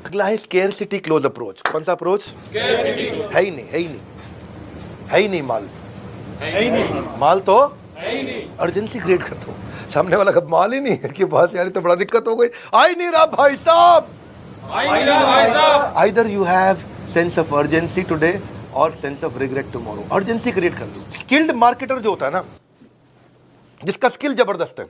अगला है scarcity close approach. कौन सा अप्रोच? है ही नहीं, है ही नहीं, है ही नहीं माल, है ही नहीं माल, तो है ही नहीं, अर्जेंसी क्रिएट कर दो। सामने वाला का माल ही नहीं है कि बस यार तो बड़ा दिक्कत हो गई, आ ही नहीं रहा भाई साहब, either you have sense of urgency today और sense of regret tomorrow. Urgency create कर दो। स्किल्ड मार्केटर जो होता है ना, जिसका स्किल जबरदस्त है,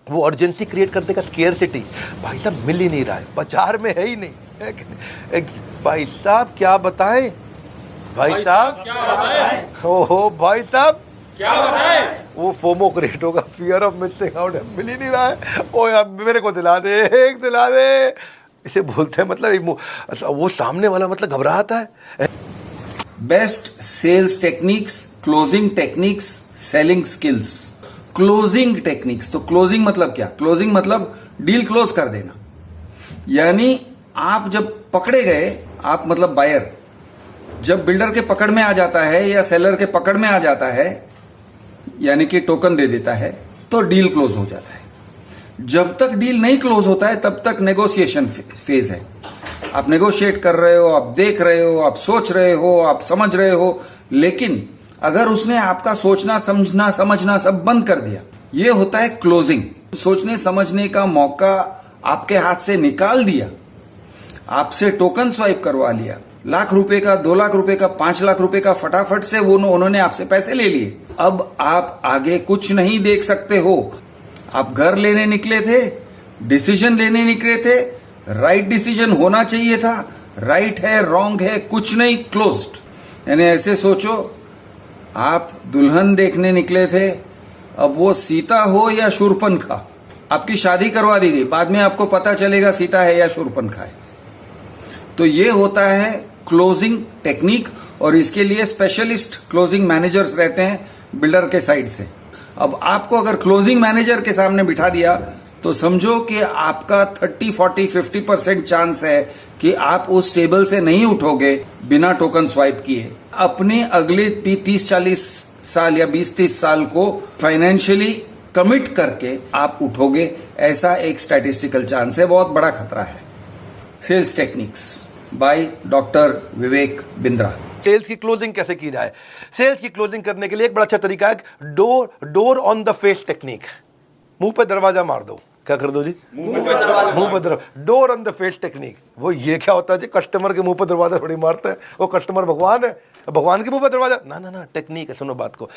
वो अर्जेंसी क्रिएट कर देगा। स्केर्सिटी, भाई साहब मिल ही नहीं रहा है, बाजार में है ही नहीं। भाई साहब क्या बताएं, भाई साहब क्या बताएं, ओहो भाई साहब क्या बताएं। वो फोमो क्रिएट होगा, फियर ऑफ मिसिंग आउट, मिल ही नहीं रहा है, ओ यार मेरे को दिला दे, एक दिला दे, इसे बोलते हैं। मतलब वो सामने वाला मतलब घबराता है। Best sales techniques, closing techniques, selling skills. Closing techniques, तो क्लोजिंग मतलब क्या? क्लोजिंग मतलब डील क्लोज कर देना। यानी आप जब पकड़े गए, आप मतलब बायर जब बिल्डर के पकड़ में आ जाता है या सेलर के पकड़ में आ जाता है, यानी कि टोकन दे देता है, तो डील क्लोज हो जाता है। जब तक डील नहीं क्लोज होता है तब तक नेगोशिएशन फेज है। आप नेगोशिएट कर रहे हो, आप देख रहे हो, आप सोच रहे हो, आप समझ रहे हो, लेकिन अगर उसने आपका सोचना समझना सब बंद कर दिया, ये होता है क्लोजिंग। सोचने समझने का मौका आपके हाथ से निकाल दिया, आपसे टोकन स्वाइप करवा लिया, लाख रुपए का, 2 लाख रुपए का, 5 लाख रुपए का फटाफट से उन्होंने आपसे पैसे ले लिए। अब आप आगे कुछ नहीं देख सकते हो। आप घर लेने निकले थे, डिसीजन लेने निकले थे, राइट डिसीजन होना चाहिए था, राइट है रॉन्ग है कुछ नहीं, क्लोज्ड। यानी ऐसे सोचो, आप दुल्हन देखने निकले थे, अब वो सीता हो या शूर्पणखा, आपकी शादी करवा दी गई, बाद में आपको पता चलेगा सीता है या शूर्पणखा है। तो ये होता है क्लोजिंग टेक्निक, और इसके लिए स्पेशलिस्ट क्लोजिंग मैनेजर्स रहते हैं बिल्डर के साइड से। अब आपको अगर क्लोजिंग मैनेजर के सामने बिठा दिया तो समझो कि आपका 30, 40, 50% चांस है कि आप उस टेबल से नहीं उठोगे बिना टोकन स्वाइप किए। अपने अगले 30-40 साल या 20-30 साल को फाइनेंशियली कमिट करके आप उठोगे, ऐसा एक स्टैटिस्टिकल चांस है, बहुत बड़ा खतरा है। Sales techniques by doctor Vivek Bindra. Sales की क्लोजिंग कैसे की जाए? सेल्स की क्लोजिंग करने के लिए एक बड़ा अच्छा तरीका है door on the face technique. मुंह पे दरवाजा मार दो। क्या कर दो जी? मुंह पे दरवाजा। Door on the face technique. वो ये क्या होता है जी? कस्टमर के मुंह पे दरवाजा थोड़ी मारते हैं, वो कस्टमर भगवान है, भगवान के मुंह पे दरवाजा ना टेक्निक है। सुनो बात को,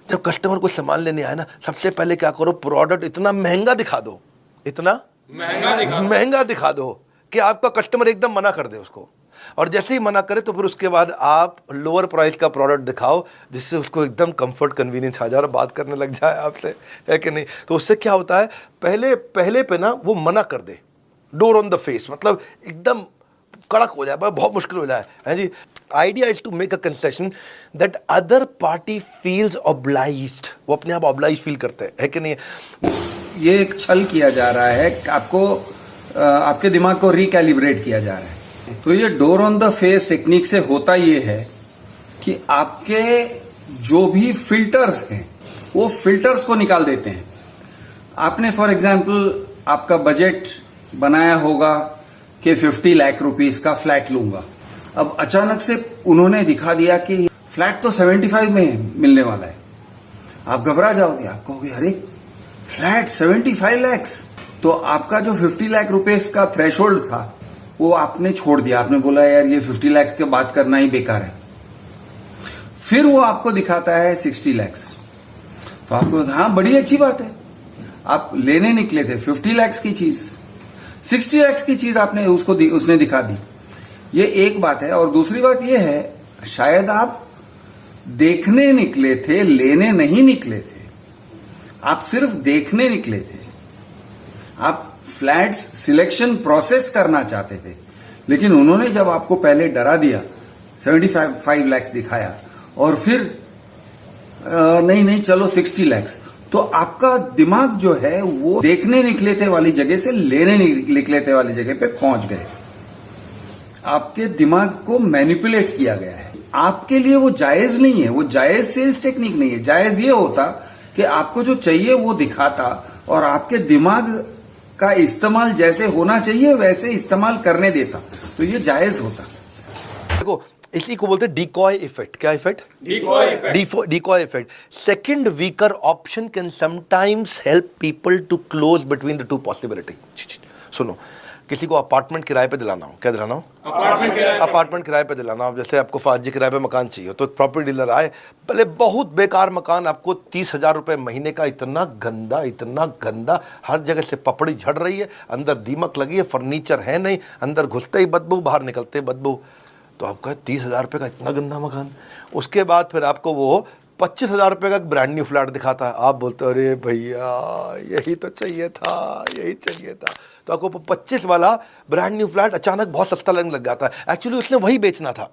जब कस्टमर को सामान लेने आए ना, सबसे पहले क्या करो, प्रोडक्ट इतना महंगा दिखा दो, इतना महंगा दिखा दो कि आपका कस्टमर एकदम मना कर दे उसको। और जैसे ही मना करे तो फिर उसके बाद आप लोअर प्राइस का प्रोडक्ट दिखाओ, जिससे उसको एकदम कंफर्ट कन्वीनियंस आ जाए और बात करने लग जाए आपसे, है कि नहीं? तो उससे क्या होता है, पहले पे ना वो मना कर दे। डोर ऑन द फेस मतलब एकदम कड़क हो जाए, बहुत मुश्किल हो जाए, है जी। Idea is to make a concession that other party feels obliged. वो अपने आप ऑब्लाइज फील करते हैं, है कि नहीं? ये एक छल किया जा रहा है, आपको आपके दिमाग को रिकैलिब्रेट किया जा रहा है। तो ये door on the face technique से होता ये है कि आपके जो भी फिल्टर्स हैं वो फिल्टर्स को निकाल देते हैं। आपने फॉर एग्जांपल आपका बजट बनाया होगा कि 50 लाख रुपीस का फ्लैट लूंगा। अब अचानक से उन्होंने दिखा दिया कि फ्लैट तो 75 में मिलने वाला है। आप घबरा जाओगे, आप कहोगे अरे फ्लैट 75 लाख। तो आपका जो 50 लाख रुपीस का थ्रेशोल्ड था वो आपने छोड़ दिया। आपने बोला यार ये 50 लाख के बात करना ही बेकार है। फिर वो आपको दिखाता है 60 लाख। तो आपको हाँ बड़ी अच्छी बात है, आप लेने निकले थे 50 लाख की चीज, 60 लाख की चीज आपने उसने दिखा दी। ये एक बात है। और दूसरी बात ये है, शायद आप देखने निकले थे, लेने नहीं निकले थे, आप सिर्फ देखने निकले थे। आप फ्लैट्स सिलेक्शन प्रोसेस करना चाहते थे, लेकिन उन्होंने जब आपको पहले डरा दिया, 75 लाख दिखाया और फिर नहीं चलो 60 लाख, तो आपका दिमाग जो है वो देखने निकले थे वाली जगह से लेने निकले थे वाली जगह पे पहुंच गए। आपके दिमाग को मैनिपुलेट किया गया है। आपके लिए वो जायज नहीं है, वो जायज सेल्स टेक्निक नहीं है। जायज ये होता कि आपको जो चाहिए वो दिखाता और आपके दिमाग का इस्तेमाल जैसे होना चाहिए वैसे इस्तेमाल करने देता तो ये जायज होता। देखो इसी को बोलते हैं डिकॉय इफेक्ट। क्या effect? Decoy effect. Second weaker option can sometimes help people to close between the two possibility. सुनो, किसी को अपार्टमेंट किराए पे दिलाना हो, क्या दिलाना हो? अपार्टमेंट किराए पे दिलाना हो। जैसे आपको फाजी किराए पे मकान चाहिए तो प्रॉपर्टी डीलर आए, पहले बहुत बेकार मकान आपको 30,000 रुपए महीने का, इतना गंदा, हर जगह से पपड़ी झड़ रही है, अंदर दीमक लगी है, फर्नीचर है नहीं, अंदर घुसते ही बदबू, बाहर निकलते ही बदबू। तो आपका 30,000 रुपये का इतना गंदा मकान। उसके बाद फिर आपको वो 25,000 रुपये का ब्रांड न्यू फ्लैट दिखाता है। आप बोलते हो अरे भैया यही तो चाहिए था, यही चाहिए था। तो आपको 25 वाला ब्रांड न्यू फ्लैट अचानक बहुत सस्ता लगने लग जाता है। एक्चुअली उसने वही बेचना था,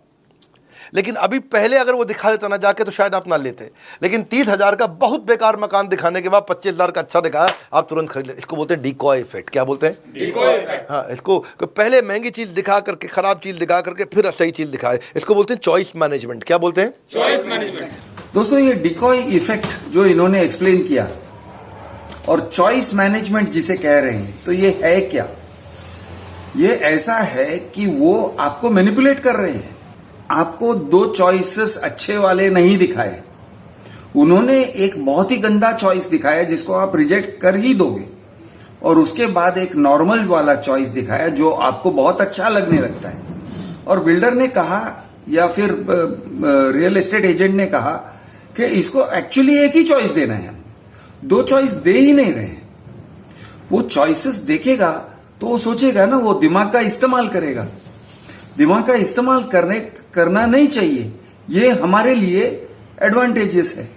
लेकिन अभी पहले अगर वो दिखा देता ना जाके तो शायद आप ना लेते। लेकिन 30,000 का बहुत बेकार मकान दिखाने के बाद 25,000 का अच्छा दिखाया, आप तुरंत खरीद लेते। इसको बोलते हैं डिकॉय इफेक्ट। क्या बोलते हैं? Decoy effect. हाँ, इसको पहले महंगी चीज दिखा करके, खराब चीज दिखा करके फिर सही चीज दिखाए, इसको बोलते हैं चॉइस मैनेजमेंट। क्या बोलते हैं? Choice management. दोस्तों ये डिकॉय इफेक्ट जो इन्होंने एक्सप्लेन किया और चॉइस मैनेजमेंट जिसे कह रहे हैं, तो ये है क्या? ये ऐसा है कि वो आपको मैनिपुलेट कर रहे हैं। आपको दो चॉइसेस अच्छे वाले नहीं दिखाए, उन्होंने एक बहुत ही गंदा चॉइस दिखाया जिसको आप रिजेक्ट कर ही दोगे, और उसके बाद एक नॉर्मल वाला चॉइस दिखाया जो आपको बहुत अच्छा लगने लगता है। और बिल्डर ने कहा या फिर रियल एस्टेट एजेंट ने कहा कि इसको एक्चुअली एक ही चॉइस देना है, दो चॉइस दे ही नहीं रहे हैं। वो चॉइसेस देखेगा तो वो सोचेगा ना, वो दिमाग का इस्तेमाल करेगा। दिमाग का इस्तेमाल करना नहीं चाहिए, ये हमारे लिए एडवांटेजेस है।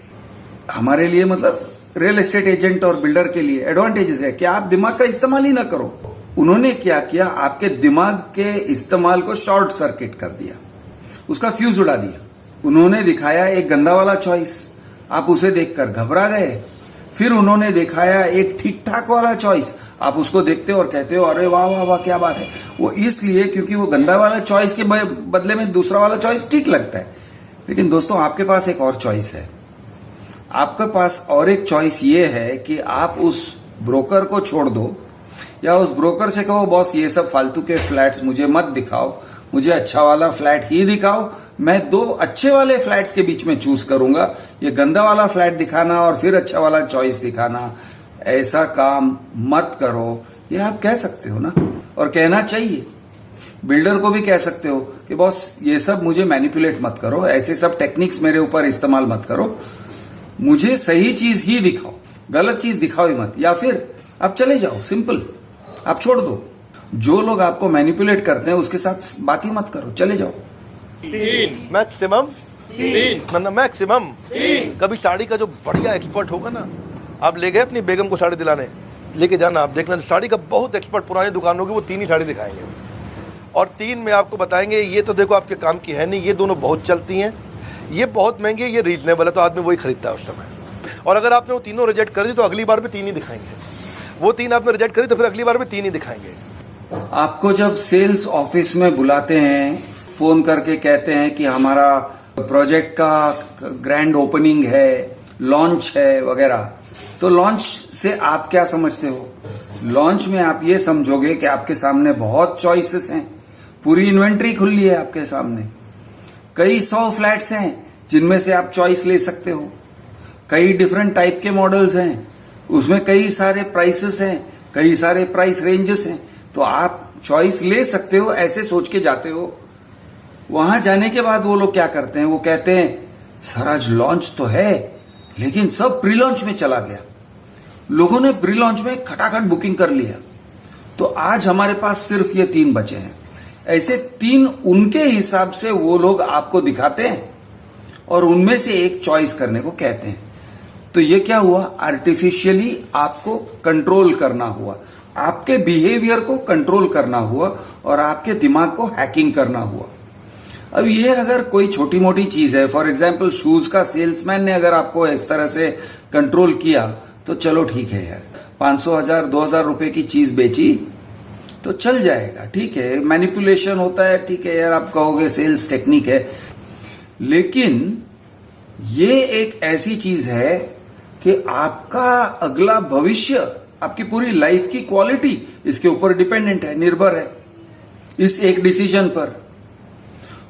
हमारे लिए मतलब रियल एस्टेट एजेंट और बिल्डर के लिए एडवांटेजेस है कि आप दिमाग का इस्तेमाल ही ना करो। उन्होंने क्या किया, आपके दिमाग के इस्तेमाल को शॉर्ट सर्किट कर दिया, उसका फ्यूज उड़ा दिया। उन्होंने दिखाया एक गंदा वाला चॉइस, आप उसे देखकर घबरा गए। फिर उन्होंने दिखाया एक ठीक ठाक वाला चॉइस, आप उसको देखते हो और कहते हो अरे वाह वाह वाह क्या बात है। वो इसलिए क्योंकि वो गंदा वाला चॉइस के बदले में दूसरा वाला चॉइस ठीक लगता है। लेकिन दोस्तों आपके पास एक और चॉइस है। आपके पास और एक चॉइस ये है कि आप उस ब्रोकर को छोड़ दो या उस ब्रोकर से कहो बॉस ये सब फालतू के फ्लैट्स मुझे मत दिखाओ, मुझे अच्छा वाला फ्लैट ही दिखाओ, मैं दो अच्छे वाले फ्लैट्स के बीच में चूज करूंगा। ये गंदा वाला फ्लैट दिखाना और फिर अच्छा वाला चॉइस दिखाना, ऐसा काम मत करो। ये आप कह सकते हो ना, और कहना चाहिए। बिल्डर को भी कह सकते हो कि बॉस ये सब मुझे मैनिपुलेट मत करो, ऐसे सब टेक्निक्स मेरे ऊपर इस्तेमाल मत करो, मुझे सही चीज ही दिखाओ, गलत चीज दिखाओ ही मत। या फिर आप चले जाओ, सिंपल, आप छोड़ दो। जो लोग आपको मैनिपुलेट करते हैं उसके साथ बात ही मत करो, चले जाओ। मैक्सिमम कभी साड़ी का जो बढ़िया एक्सपर्ट होगा ना, आप ले गए अपनी बेगम को साड़ी दिलाने, लेके जाना, आप देखना साड़ी का बहुत एक्सपर्ट पुरानी दुकान होगी, वो 3 ही साड़ी दिखाएंगे और 3 में आपको बताएंगे ये तो देखो आपके काम की है नहीं, ये दोनों बहुत चलती हैं, ये बहुत महंगी है, ये रीजनेबल है, तो आदमी वही खरीदता है उस समय। और अगर आपने वो तीनों रिजेक्ट कर दी तो अगली बार भी 3 ही दिखाएंगे। वो 3 आपने रिजेक्ट करी तो फिर अगली बार भी 3 ही दिखाएंगे। आपको जब सेल्स ऑफिस में बुलाते हैं, फोन करके कहते हैं कि हमारा प्रोजेक्ट का ग्रैंड ओपनिंग है, लॉन्च है वगैरह, तो लॉन्च से आप क्या समझते हो? लॉन्च में आप ये समझोगे कि आपके सामने बहुत चॉइसेस हैं, पूरी इन्वेंट्री खुली है आपके सामने, कई 100 फ्लैट्स हैं जिनमें से आप चॉइस ले सकते हो, कई डिफरेंट टाइप के मॉडल्स हैं, उसमें कई सारे प्राइसेस हैं, कई सारे प्राइस रेंजेस हैं, तो आप चॉइस ले सकते हो, ऐसे सोच के जाते हो। वहां जाने के बाद वो लोग क्या करते हैं, वो कहते हैं सर आज लॉन्च तो है लेकिन सब प्री लॉन्च में चला गया, लोगों ने प्री लॉन्च में खटाखट बुकिंग कर लिया, तो आज हमारे पास सिर्फ ये 3 बचे हैं। ऐसे 3 उनके हिसाब से वो लोग आपको दिखाते हैं और उनमें से एक चॉइस करने को कहते हैं। तो ये क्या हुआ, आर्टिफिशियली आपको कंट्रोल करना हुआ, आपके बिहेवियर को कंट्रोल करना हुआ और आपके दिमाग को हैकिंग करना हुआ। अब ये अगर कोई छोटी मोटी चीज है, फॉर एग्जाम्पल शूज का सेल्समैन ने अगर आपको इस तरह से कंट्रोल किया तो चलो ठीक है यार, 500, 1000, 2000 रुपए की चीज बेची तो चल जाएगा, ठीक है, मैनिपुलेशन होता है, ठीक है यार, आप कहोगे सेल्स टेक्निक है। लेकिन ये एक ऐसी चीज है कि आपका अगला भविष्य आपकी पूरी लाइफ की क्वालिटी इसके ऊपर डिपेंडेंट है, निर्भर है इस एक डिसीजन पर।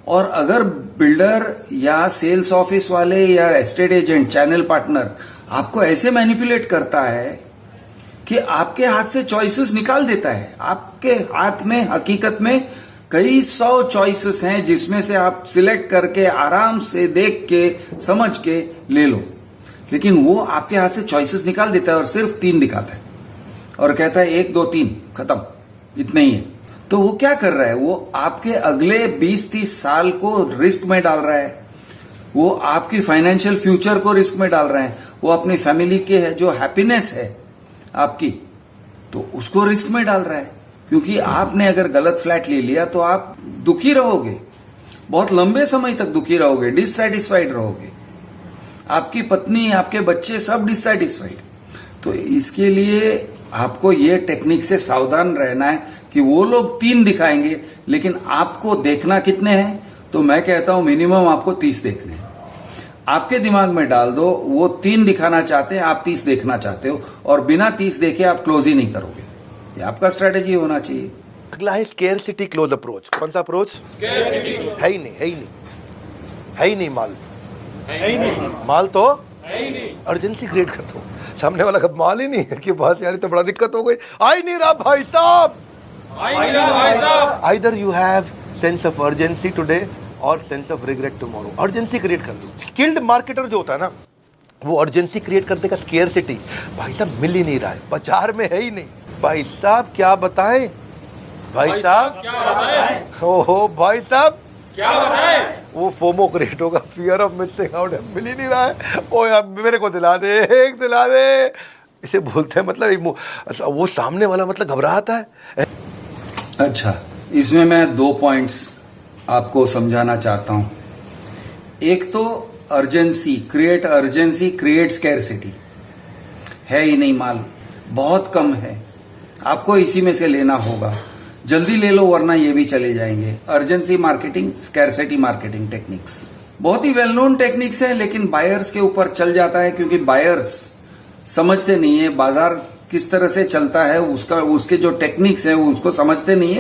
और अगर बिल्डर या सेल्स ऑफिस वाले या एस्टेट एजेंट, चैनल पार्टनर आपको ऐसे मैनिपुलेट करता है कि आपके हाथ से चॉइसेस निकाल देता है, आपके हाथ में हकीकत में कई 100 चॉइसेस हैं जिसमें से आप सिलेक्ट करके आराम से देख के समझ के ले लो, लेकिन वो आपके हाथ से चॉइसेस निकाल देता है और सिर्फ 3 दिखाता है और कहता है 1 2 3 खत्म, इतना ही है। तो वो क्या कर रहा है, वो आपके अगले 20-30 साल को रिस्क में डाल रहा है, वो आपकी फाइनेंशियल फ्यूचर को रिस्क में डाल रहा है, वो अपनी फैमिली के जो हैप्पीनेस है आपकी, तो उसको रिस्क में डाल रहा है। क्योंकि आपने अगर गलत फ्लैट ले लिया तो आप दुखी रहोगे, बहुत लंबे समय तक दुखी रहोगे, डिससैटिस्फाइड रहोगे, आपकी पत्नी, आपके बच्चे सब डिससैटिस्फाइड। तो इसके लिए आपको ये टेक्निक से सावधान रहना है कि वो लोग 3 दिखाएंगे, लेकिन आपको देखना कितने हैं, तो मैं कहता हूं मिनिमम आपको 30 देखने हैं। आपके दिमाग में डाल दो वो 3 दिखाना चाहते हैं, आप 30 देखना चाहते हो, और बिना 30 देखे आप क्लोज ही नहीं करोगे। ये आपका स्ट्रेटेजी होना चाहिए। अगला है स्केर्सिटी क्लोज अप्रोच। कौन सा अप्रोच? है ही नहीं, है ही नहीं, है ही नहीं माल, माल तो अर्जेंसी क्रिएट कर दो। सामने वाला कब माल ही नहीं है कि बस यार तो बड़ा दिक्कत हो गई, आ ही नहीं रहा भाई साहब, either you have sense of urgency today और sense of regret tomorrow. Urgency create कर दो। स्किल्ड मार्केटर जो होता है ना, वो अर्जेंसी क्रिएट कर देगा। स्केर्सिटी भाई साहब मिल ही नहीं रहा है, बाजार में है ही नहीं, भाई साहब क्या बताएं, भाई साहब क्या बताएं, ओहो भाई साहब क्या बताएं। वो फोमो क्रिएट होगा, फियर ऑफ मिसिंग आउट, मिल ही नहीं रहा है, ओ यार मेरे को दिला दे, एक दिला दे, इसे बोलते हैं। मतलब वो सामने वाला मतलब घबराता है। अच्छा, इसमें मैं 2 पॉइंट्स आपको समझाना चाहता हूं। एक तो अर्जेंसी क्रिएट स्कैरसिटी। है ही नहीं माल, बहुत कम है, आपको इसी में से लेना होगा, जल्दी ले लो वरना ये भी चले जाएंगे। Urgency marketing, scarcity marketing techniques बहुत ही वेल नोन टेक्निक्स हैं, लेकिन बायर्स के ऊपर चल जाता है क्योंकि बायर्स समझते नहीं है बाजार किस तरह से चलता है, उसके जो टेक्निक्स है वो उसको समझते नहीं है,